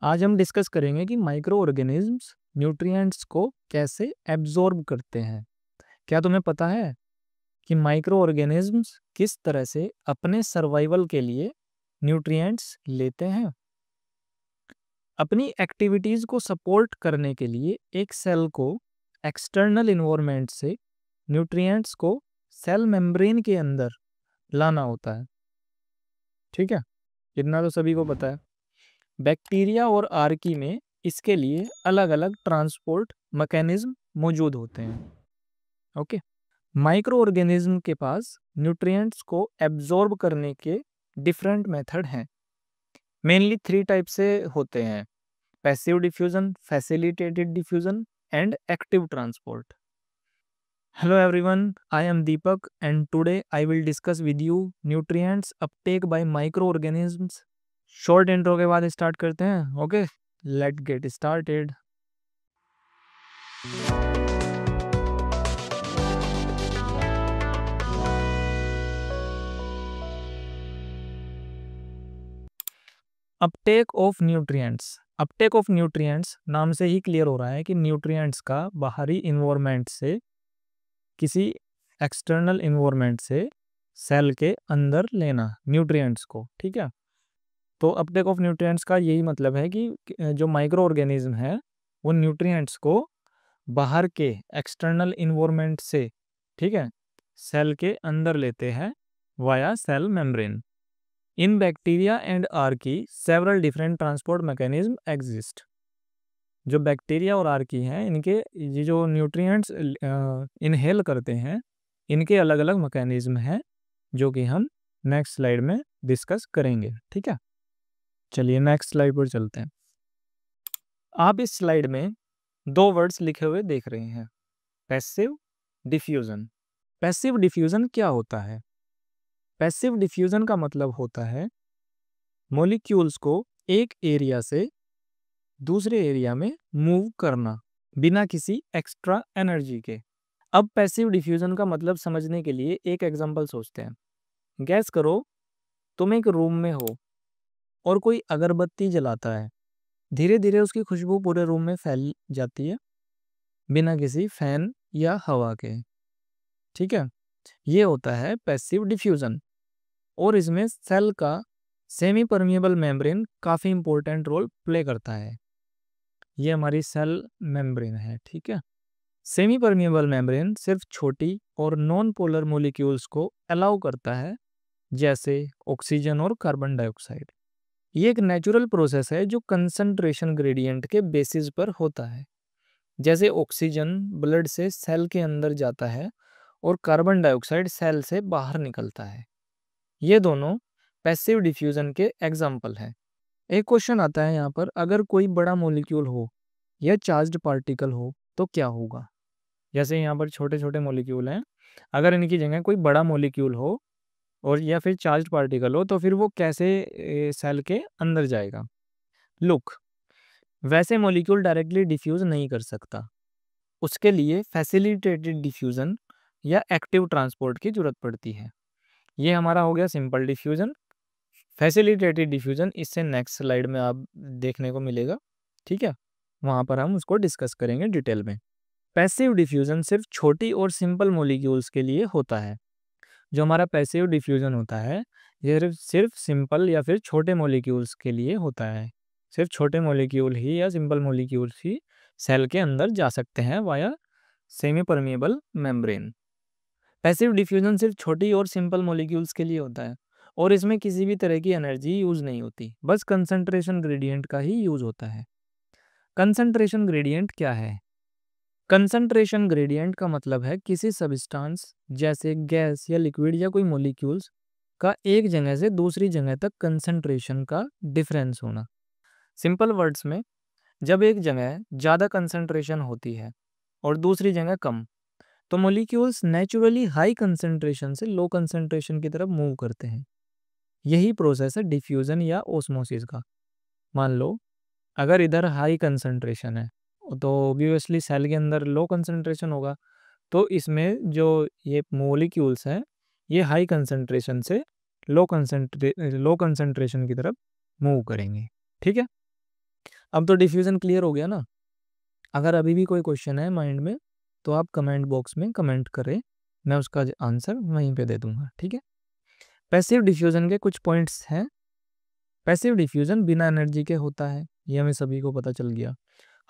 आज हम डिस्कस करेंगे कि माइक्रो ऑर्गेनिज्म्स न्यूट्रिएंट्स को कैसे एब्जॉर्ब करते हैं। क्या तुम्हें पता है कि माइक्रो ऑर्गेनिज्म्स किस तरह से अपने सर्वाइवल के लिए न्यूट्रिएंट्स लेते हैं? अपनी एक्टिविटीज को सपोर्ट करने के लिए एक सेल को एक्सटर्नल इन्वायरमेंट से न्यूट्रिएंट्स को सेल मेम्ब्रेन के अंदर लाना होता है। ठीक है, इतना तो सभी को पता है। बैक्टीरिया और आर्की में इसके लिए अलग अलग ट्रांसपोर्ट मैकेनिज्म मौजूद होते हैं। ओके, माइक्रो ऑर्गेनिज्म के पास न्यूट्रिएंट्स को एब्जॉर्ब करने के डिफरेंट मेथड हैं। मेनली 3 टाइप से होते हैं: passive diffusion, facilitated diffusion and active transport. Hello everyone, I am Deepak and today I will discuss with you nutrients uptake by microorganisms. Short intro के बाद start करते हैं। Okay, let get started. Uptake of nutrients. Uptake of nutrients नाम से ही clear हो रहा है कि न्यूट्रिएंट्स का बाहरी इन्वायरमेंट से, किसी एक्सटर्नल इन्वायरमेंट से सेल के अंदर लेना न्यूट्रिएंट्स को। ठीक है, तो अपटेक ऑफ न्यूट्रिएंट्स का यही मतलब है कि जो माइक्रो ऑर्गेनिज्म है वो न्यूट्रिएंट्स को बाहर के एक्सटर्नल इन्वायरमेंट से, ठीक है, सेल के अंदर लेते हैं via cell membrane. In bacteria and archaea several different transport mechanism exist. जो बैक्टीरिया और आर्की हैं, इनके ये जो न्यूट्रिएंट्स इनहेल करते हैं, इनके अलग अलग मैकेनिज्म हैं जो कि हम नेक्स्ट स्लाइड में डिस्कस करेंगे। ठीक है, चलिए नेक्स्ट स्लाइड पर चलते हैं। आप इस स्लाइड में 2 वर्ड्स लिखे हुए देख रहे हैं, पैसिव डिफ्यूजन। पैसिव डिफ्यूजन क्या होता है? पैसिव डिफ्यूजन का मतलब होता है मॉलिक्यूल्स को एक एरिया से दूसरे एरिया में मूव करना बिना किसी एक्स्ट्रा एनर्जी के। अब पैसिव डिफ्यूजन का मतलब समझने के लिए एक एग्जांपल सोचते हैं। गैस करो, तुम एक रूम में हो और कोई अगरबत्ती जलाता है। धीरे धीरे उसकी खुशबू पूरे रूम में फैल जाती है बिना किसी फैन या हवा के। ठीक है, ये होता है पैसिव डिफ्यूजन और इसमें सेल का सेमी परमिएबल मेम्ब्रेन काफ़ी इंपॉर्टेंट रोल प्ले करता है। ये हमारी सेल मेम्ब्रेन है। ठीक है, सेमी परमिएबल मेम्ब्रेन सिर्फ छोटी और नॉन पोलर मॉलिक्यूल्स को अलाउ करता है, जैसे ऑक्सीजन और कार्बन डाइऑक्साइड। ये एक नेचुरल प्रोसेस है जो कंसंट्रेशन ग्रेडियंट के बेसिस पर होता है। जैसे ऑक्सीजन ब्लड से सेल के अंदर जाता है और कार्बन डाइऑक्साइड सेल से बाहर निकलता है। ये दोनों पैसिव डिफ्यूजन के एग्जाम्पल हैं। एक क्वेश्चन आता है यहाँ पर, अगर कोई बड़ा मॉलिक्यूल हो या चार्ज्ड पार्टिकल हो तो क्या होगा? जैसे यहाँ पर छोटे छोटे मॉलिक्यूल हैं, अगर इनकी जगह कोई बड़ा मॉलिक्यूल हो और या फिर चार्ज्ड पार्टिकल हो तो फिर वो कैसे सेल के अंदर जाएगा? लुक, वैसे मॉलिक्यूल डायरेक्टली डिफ्यूज नहीं कर सकता। उसके लिए फैसिलिटेटेड डिफ्यूजन या एक्टिव ट्रांसपोर्ट की जरूरत पड़ती है। ये हमारा हो गया सिंपल डिफ्यूजन। फैसिलिटेटेड डिफ्यूजन इससे नेक्स्ट स्लाइड में आप देखने को मिलेगा। ठीक है, वहाँ पर हम उसको डिस्कस करेंगे डिटेल में। पैसिव डिफ्यूजन सिर्फ छोटी और सिंपल मॉलिक्यूल्स के लिए होता है। जो हमारा पैसिव डिफ्यूजन होता है ये सिर्फ सिंपल या फिर छोटे मॉलिक्यूल्स के लिए होता है। सिर्फ छोटे मॉलिक्यूल ही या सिंपल मॉलिक्यूल्स ही सेल के अंदर जा सकते हैं via semi permeable membrane. Passive diffusion सिर्फ छोटी और सिंपल मॉलिक्यूल्स के लिए होता है और इसमें किसी भी तरह की एनर्जी यूज नहीं होती, बस कंसंट्रेशन ग्रेडियंट का ही यूज होता है। कंसंट्रेशन ग्रेडियंट क्या है? कंसंट्रेशन ग्रेडियंट का मतलब है किसी सब्सटेंस जैसे गैस या लिक्विड या कोई मॉलिक्यूल्स का एक जगह से दूसरी जगह तक कंसंट्रेशन का डिफरेंस होना। सिंपल वर्ड्स में, जब एक जगह ज़्यादा कंसंट्रेशन होती है और दूसरी जगह कम, तो मॉलिक्यूल्स नेचुरली हाई कंसंट्रेशन से लो कंसंट्रेशन की तरफ मूव करते हैं। यही प्रोसेस है डिफ्यूजन या ओस्मोसिस का। मान लो अगर इधर हाई कंसंट्रेशन है तो ऑब्वियसली सेल के अंदर लो कंसंट्रेशन होगा, तो इसमें जो ये मॉलिक्यूल्स हैं ये हाई कंसंट्रेशन से लो कंसंट्रेशन की तरफ मूव करेंगे। ठीक है, अब तो डिफ्यूजन क्लियर हो गया ना। अगर अभी भी कोई क्वेश्चन है माइंड में तो आप कमेंट बॉक्स में कमेंट करें, मैं उसका आंसर वहीं पे दे दूंगा, ठीक है। पैसिव डिफ्यूजन के कुछ पॉइंट्स हैं। पैसिव डिफ्यूजन बिना एनर्जी के होता है, ये हमें सभी को पता चल गया।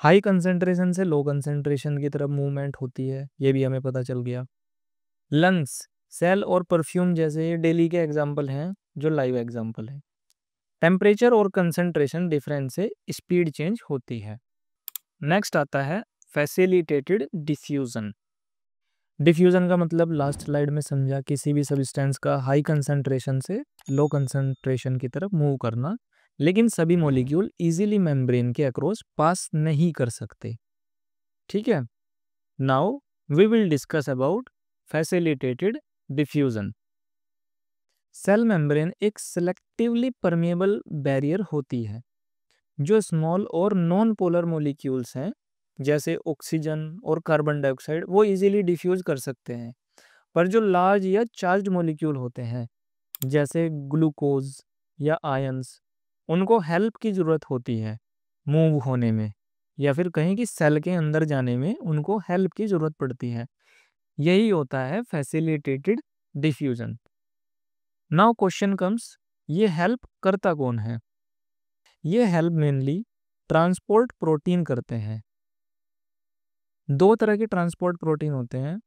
हाई कंसेंट्रेशन से लो कंसेंट्रेशन की तरफ मूवमेंट होती है, ये भी हमें पता चल गया। लंग्स, सेल और परफ्यूम जैसे ये डेली के एग्जाम्पल हैं, जो लाइव एग्जाम्पल है। टेम्परेचर और कंसेंट्रेशन डिफरेंस से स्पीड चेंज होती है। नेक्स्ट आता है फैसिलिटेटेड डिफ्यूजन। डिफ्यूजन का मतलब लास्ट स्लाइड में समझा, किसी भी सब्सटेंस का हाई कंसेंट्रेशन से लो कंसेंट्रेशन की तरफ मूव करना, लेकिन सभी मॉलिक्यूल इजीली मेम्ब्रेन के अक्रॉस पास नहीं कर सकते, ठीक है। Now we will discuss about facilitated diffusion. Cell membrane एक सेलेक्टिवली परमेबल बैरियर होती है जो स्मॉल और नॉन पोलर मॉलिक्यूल्स हैं जैसे ऑक्सीजन और कार्बन डाइऑक्साइड वो इजीली डिफ्यूज कर सकते हैं। पर जो लार्ज या चार्ज्ड मॉलिक्यूल होते हैं जैसे ग्लूकोज या आयंस, उनको हेल्प की ज़रूरत होती है मूव होने में, या फिर कहीं कि सेल के अंदर जाने में उनको हेल्प की ज़रूरत पड़ती है। यही होता है facilitated diffusion. Now question comes, ये हेल्प करता कौन है? ये हेल्प मेनली ट्रांसपोर्ट प्रोटीन करते हैं। दो तरह के ट्रांसपोर्ट प्रोटीन होते हैं,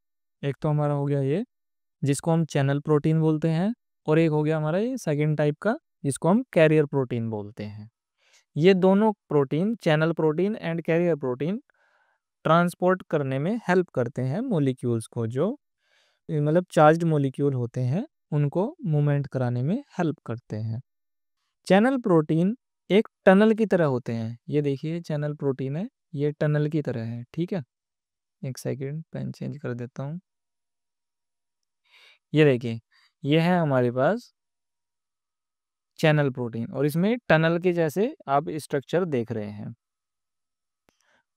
एक तो हमारा हो गया ये जिसको हम चैनल प्रोटीन बोलते हैं, और एक हो गया हमारा ये सेकेंड टाइप का जिसको हम कैरियर प्रोटीन बोलते हैं। ये दोनों protein, channel protein and carrier protein, transport करने में हेल्प करते हैं मॉलिक्यूल्स को, जो मतलब चार्ज्ड मॉलिक्यूल होते हैं उनको मूवमेंट कराने में हेल्प करते हैं। चैनल प्रोटीन एक टनल की तरह होते हैं। ये देखिए चैनल प्रोटीन है, ये टनल की तरह है, ठीक है। एक सेकेंड पेन चेंज कर देता हूँ। ये देखिए ये है हमारे पास चैनल प्रोटीन, और इसमें टनल के जैसे आप स्ट्रक्चर देख रहे हैं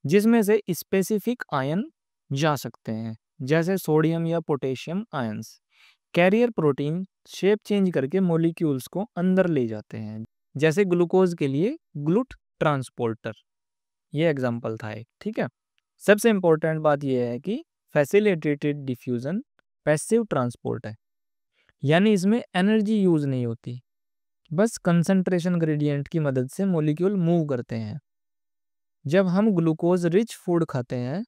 जिसमें से स्पेसिफिक आयन जा सकते हैं जैसे सोडियम या potassium ions. Carrier protein shape change करके मॉलिक्यूल्स को अंदर ले जाते हैं, जैसे ग्लूकोज के लिए ग्लूट ट्रांसपोर्टर। ये एग्जाम्पल था एक, ठीक है। सबसे इंपॉर्टेंट बात यह है कि फैसिलिटेटेड डिफ्यूजन पैसिव ट्रांसपोर्ट है, यानी इसमें एनर्जी यूज नहीं होती, बस कंसंट्रेशन ग्रेडियंट की मदद से मॉलिक्यूल मूव करते हैं। जब हम ग्लूकोज रिच फूड खाते हैं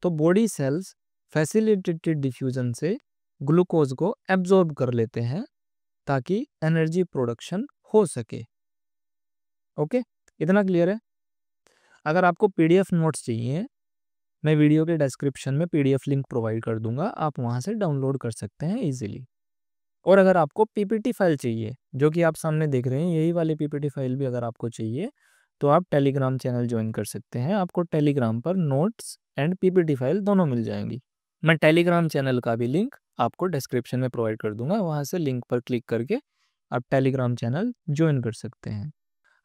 तो बॉडी सेल्स फैसिलिटेटेड डिफ्यूजन से ग्लूकोज को एब्जॉर्ब कर लेते हैं ताकि एनर्जी प्रोडक्शन हो सके। ओके, इतना क्लियर है। अगर आपको पीडीएफ नोट्स चाहिए, मैं वीडियो के डिस्क्रिप्शन में पीडीएफ लिंक प्रोवाइड कर दूंगा, आप वहां से डाउनलोड कर सकते हैं इजीली। और अगर आपको पीपीटी फाइल चाहिए, जो कि आप सामने देख रहे हैं, यही वाली पीपीटी फाइल भी अगर आपको चाहिए तो आप टेलीग्राम चैनल ज्वाइन कर सकते हैं। आपको टेलीग्राम पर नोट्स एंड पीपीटी फाइल दोनों मिल जाएंगी। मैं टेलीग्राम चैनल का भी लिंक आपको डिस्क्रिप्शन में प्रोवाइड कर दूंगा, वहां से लिंक पर क्लिक करके आप टेलीग्राम चैनल ज्वाइन कर सकते हैं।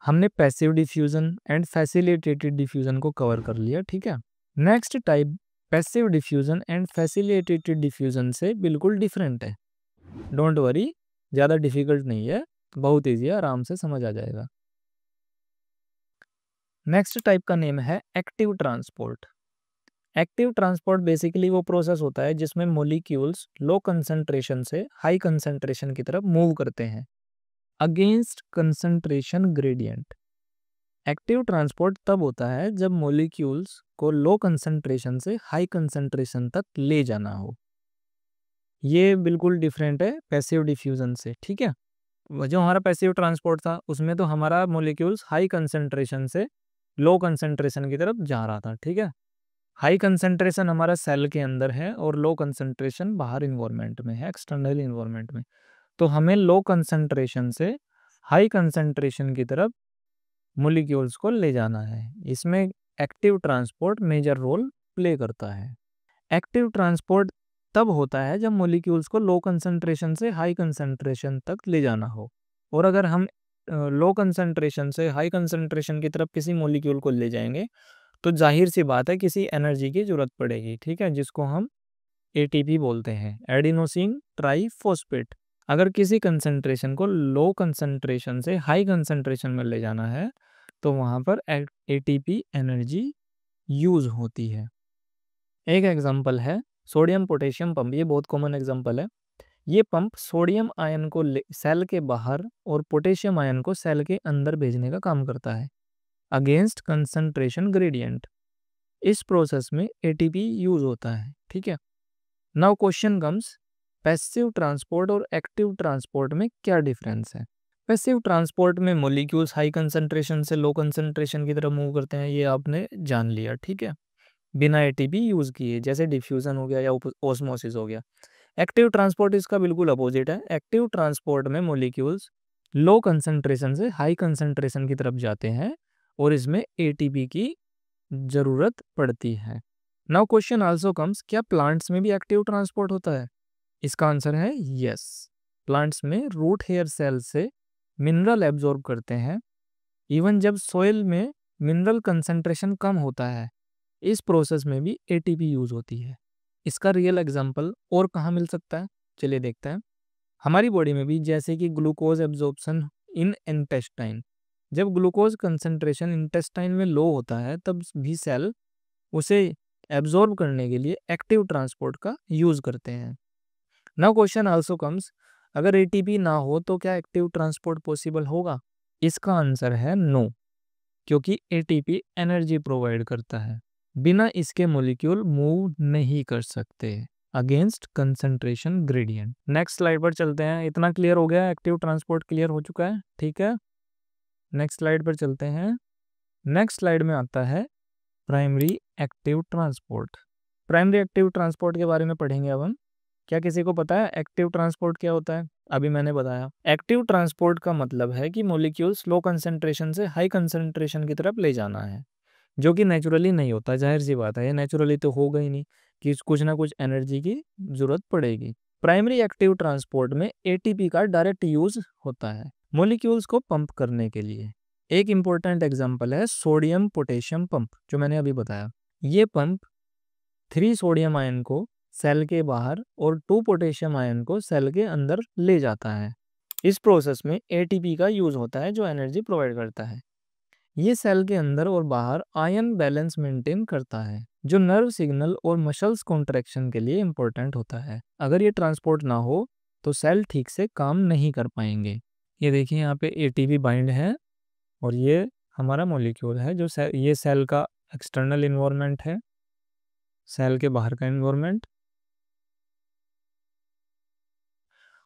हमने passive diffusion and facilitated diffusion को कवर कर लिया, ठीक है। Next type passive diffusion and facilitated diffusion से बिल्कुल डिफरेंट है। डोंट वरी, ज़्यादा डिफिकल्ट नहीं है, बहुत ईजी है, आराम से समझ आ जाएगा। नेक्स्ट टाइप का नेम है active transport. Active transport basically वो प्रोसेस होता है जिसमें मॉलिक्यूल्स लो कंसंट्रेशन से हाई कंसंट्रेशन की तरफ मूव करते हैं against concentration gradient. Active transport तब होता है जब मॉलिक्यूल्स को लो कंसंट्रेशन से हाई कंसंट्रेशन तक ले जाना हो। ये बिल्कुल डिफरेंट है पैसिव डिफ्यूजन से, ठीक है। जो हमारा पैसिव ट्रांसपोर्ट था उसमें तो हमारा मॉलिक्यूल्स हाई कंसंट्रेशन से लो कंसंट्रेशन की तरफ जा रहा था, ठीक है। हाई कंसंट्रेशन हमारा सेल के अंदर है और लो कंसंट्रेशन बाहर इन्वायरमेंट में है, एक्सटर्नल इन्वायरमेंट में। तो हमें लो कंसंट्रेशन से हाई कंसंट्रेशन की तरफ मॉलिक्यूल्स को ले जाना है। इसमें active transport major role play करता है। एक्टिव ट्रांसपोर्ट तब होता है जब मॉलिक्यूल्स को लो कंसंट्रेशन से हाई कंसंट्रेशन तक ले जाना हो, और अगर हम लो कंसंट्रेशन से हाई कंसंट्रेशन की तरफ किसी मॉलिक्यूल को ले जाएंगे तो जाहिर सी बात है किसी एनर्जी की जरूरत पड़ेगी, ठीक है, जिसको हम एटीपी बोलते हैं, एडिनोसिन ट्राइफॉस्फेट। अगर किसी कंसंट्रेशन को लो कंसंट्रेशन से हाई कंसंट्रेशन में ले जाना है तो वहाँ पर एटीपी एनर्जी यूज होती है। एक एग्जांपल है सोडियम पोटेशियम पंप, ये बहुत कॉमन एग्जांपल है। ये पंप सोडियम आयन को सेल के बाहर और पोटेशियम आयन को सेल के अंदर भेजने का काम करता है अगेंस्ट कंसंट्रेशन ग्रेडियंट। इस प्रोसेस में एटीपी यूज होता है, ठीक है। Now question comes, passive transport और एक्टिव ट्रांसपोर्ट में क्या डिफरेंस है। पैसिव ट्रांसपोर्ट में मॉलिक्यूल्स हाई कंसंट्रेशन से लो कंसंट्रेशन की तरफ मूव करते हैं, ये आपने जान लिया, ठीक है, बिना एटीपी यूज किए, जैसे डिफ्यूजन हो गया या ओस्मोसिस हो गया। एक्टिव ट्रांसपोर्ट इसका बिल्कुल अपोजिट है। एक्टिव ट्रांसपोर्ट में मॉलिक्यूल्स लो कंसंट्रेशन से हाई कंसंट्रेशन की तरफ जाते हैं और इसमें एटीपी की जरूरत पड़ती है। नाउ क्वेश्चन आल्सो कम्स, क्या प्लांट्स में भी एक्टिव ट्रांसपोर्ट होता है? इसका आंसर है यस। प्लांट्स में रूट हेयर सेल से मिनरल एब्जॉर्ब करते हैं इवन जब सोइल में मिनरल कंसंट्रेशन कम होता है। इस प्रोसेस में भी एटीपी यूज होती है। इसका रियल एग्जांपल और कहाँ मिल सकता है, चलिए देखते हैं। हमारी बॉडी में भी जैसे कि ग्लूकोज एब्जॉर्प्शन इन इंटेस्टाइन, जब ग्लूकोज कंसंट्रेशन इंटेस्टाइन में लो होता है तब भी सेल उसे एब्जॉर्ब करने के लिए एक्टिव ट्रांसपोर्ट का यूज करते हैं। नाउ क्वेश्चन आल्सो कम्स, अगर एटीपी ना हो तो क्या एक्टिव ट्रांसपोर्ट पॉसिबल होगा? इसका आंसर है नो, क्योंकि एटीपी एनर्जी प्रोवाइड करता है, बिना इसके मॉलिक्यूल मूव नहीं कर सकते against concentration gradient. Next slide पर चलते हैं। इतना क्लियर हो गया, एक्टिव ट्रांसपोर्ट क्लियर हो चुका है, ठीक है। नेक्स्ट स्लाइड पर चलते हैं। नेक्स्ट स्लाइड में आता है primary active transport. Primary active transport के बारे में पढ़ेंगे अब हम। क्या किसी को पता है एक्टिव ट्रांसपोर्ट क्या होता है? अभी मैंने बताया। एक्टिव ट्रांसपोर्ट का मतलब है कि मॉलिक्यूल्स लो कंसंट्रेशन से हाई कंसंट्रेशन की तरफ ले जाना है, जो कि नेचुरली नहीं होता। जाहिर सी बात है, ये नेचुरली तो होगा ही नहीं, कि कुछ ना कुछ एनर्जी की जरूरत पड़ेगी। प्राइमरी एक्टिव ट्रांसपोर्ट में एटीपी का डायरेक्ट यूज होता है मॉलिक्यूल्स को पंप करने के लिए। एक इंपॉर्टेंट एग्जांपल है सोडियम पोटेशियम पंप, जो मैंने अभी बताया। ये पंप 3 सोडियम आयन को सेल के बाहर और 2 पोटेशियम आयन को सेल के अंदर ले जाता है। इस प्रोसेस में एटीपी का यूज होता है जो एनर्जी प्रोवाइड करता है। ये सेल के अंदर और बाहर आयन बैलेंस मेंटेन करता है, जो नर्व सिग्नल और मसल्स कॉन्ट्रैक्शन के लिए इंपॉर्टेंट होता है। अगर ये ट्रांसपोर्ट ना हो तो सेल ठीक से काम नहीं कर पाएंगे। ये देखिए यहाँ पे एटीपी बाइंड है और ये हमारा मॉलिक्यूल है, जो ये सेल का एक्सटर्नल इन्वायरमेंट है, सेल के बाहर का इन्वायरमेंट,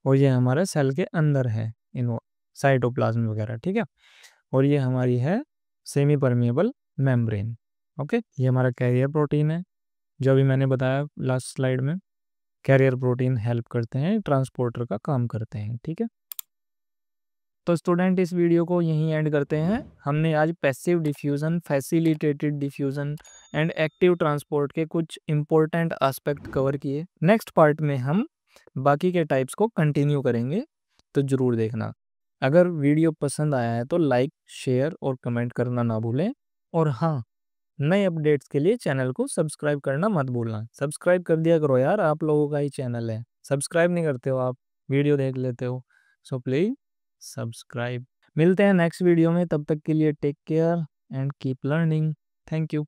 और ये हमारा सेल के अंदर है साइटोप्लाज्म वगैरह, ठीक है। और ये हमारी है सेमी परमिएबल मेम्ब्रेन। ओके, ये हमारा कैरियर प्रोटीन है, जो अभी मैंने बताया लास्ट स्लाइड में। कैरियर प्रोटीन हेल्प करते हैं, ट्रांसपोर्टर का काम करते हैं, ठीक है। तो स्टूडेंट, इस वीडियो को यहीं एंड करते हैं। हमने आज passive diffusion, facilitated diffusion and active transport के कुछ इंपॉर्टेंट एस्पेक्ट कवर किए। नेक्स्ट पार्ट में हम बाकी के टाइप्स को कंटिन्यू करेंगे, तो ज़रूर देखना। अगर वीडियो पसंद आया है तो लाइक, शेयर और कमेंट करना ना भूलें। और हाँ, नए अपडेट्स के लिए चैनल को सब्सक्राइब करना मत भूलना। सब्सक्राइब कर दिया करो यार, आप लोगों का ही चैनल है। सब्सक्राइब नहीं करते हो, आप वीडियो देख लेते हो, सो प्लीज़ सब्सक्राइब। मिलते हैं नेक्स्ट वीडियो में, तब तक के लिए take care and keep learning. Thank you.